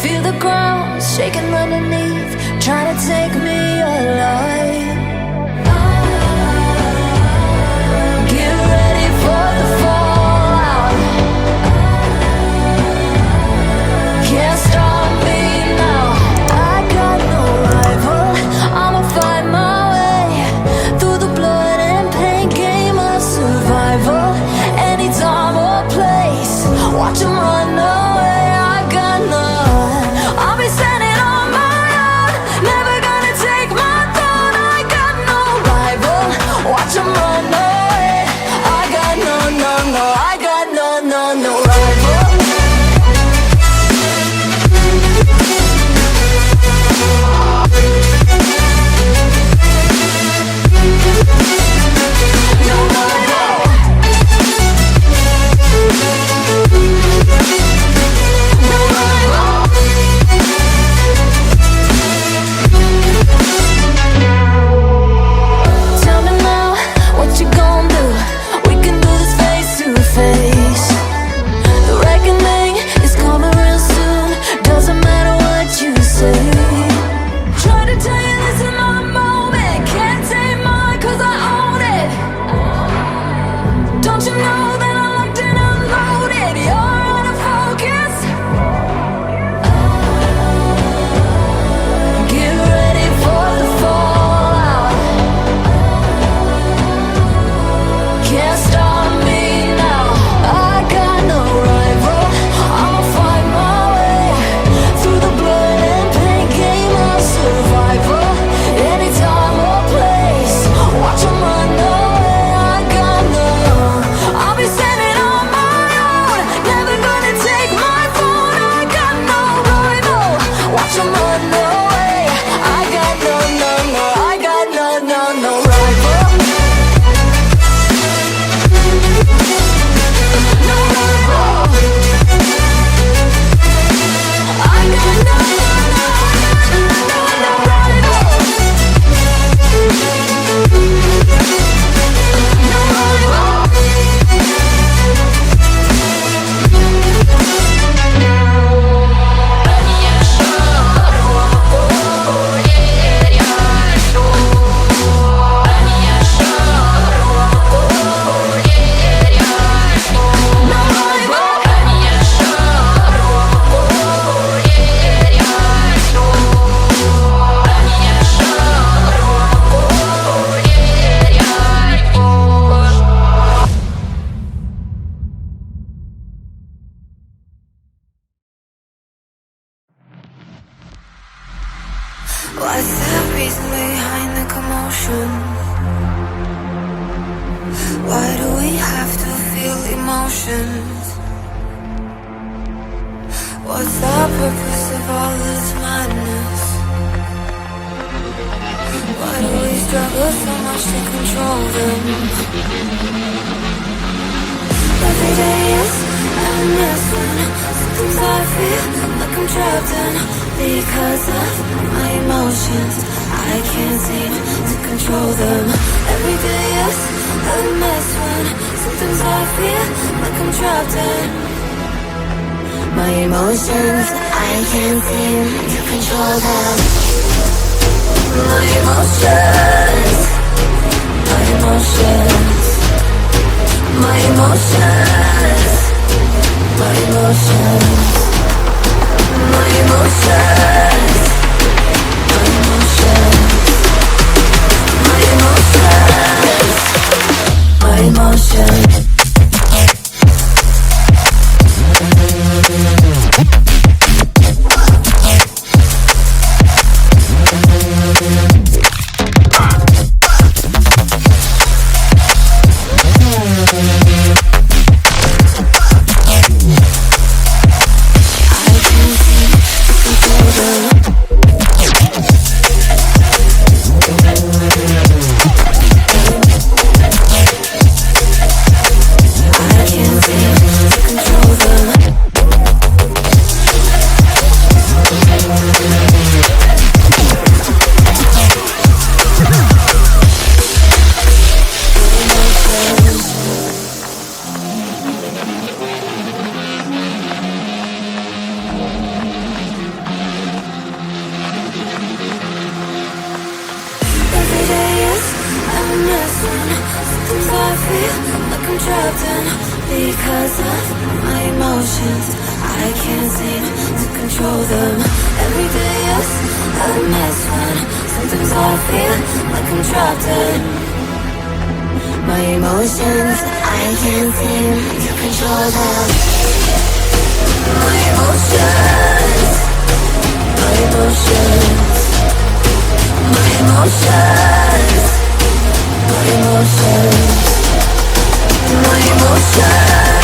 Feel the ground shaking underneath, trying to take me alive. Get ready for the fallout. Can't stop me now. I got no rival. I'ma find my way through the blood and pain game of survival. Any time or place, watch 'em run away. I got none. I'll be standing on my own, never gonna take my throne. I got no rival. Watch 'em run away. I got no, no, no. I got no, no, no rival. What's the reason behind the commotion? Why do we have to feel emotions? What's the purpose of all this madness? Why do we struggle so much to control them? Every day is a mess when sometimes I feel like I'm trapped in. Because of my emotions, I can't seem to control them. Every day is a mess when sometimes I feel like I'm trapped in. My emotions, I can't seem to control them. My emotions, my emotions, my emotions, my emotions. My emotions, my emotions, my emotions. feel like I'm trapped in because of my emotions. I can't seem to control them. Every day is a mess when sometimes I feel like I'm trapped in my emotions. I can't seem to control them. My emotions, my emotions, my emotions, my emotions, my emotions.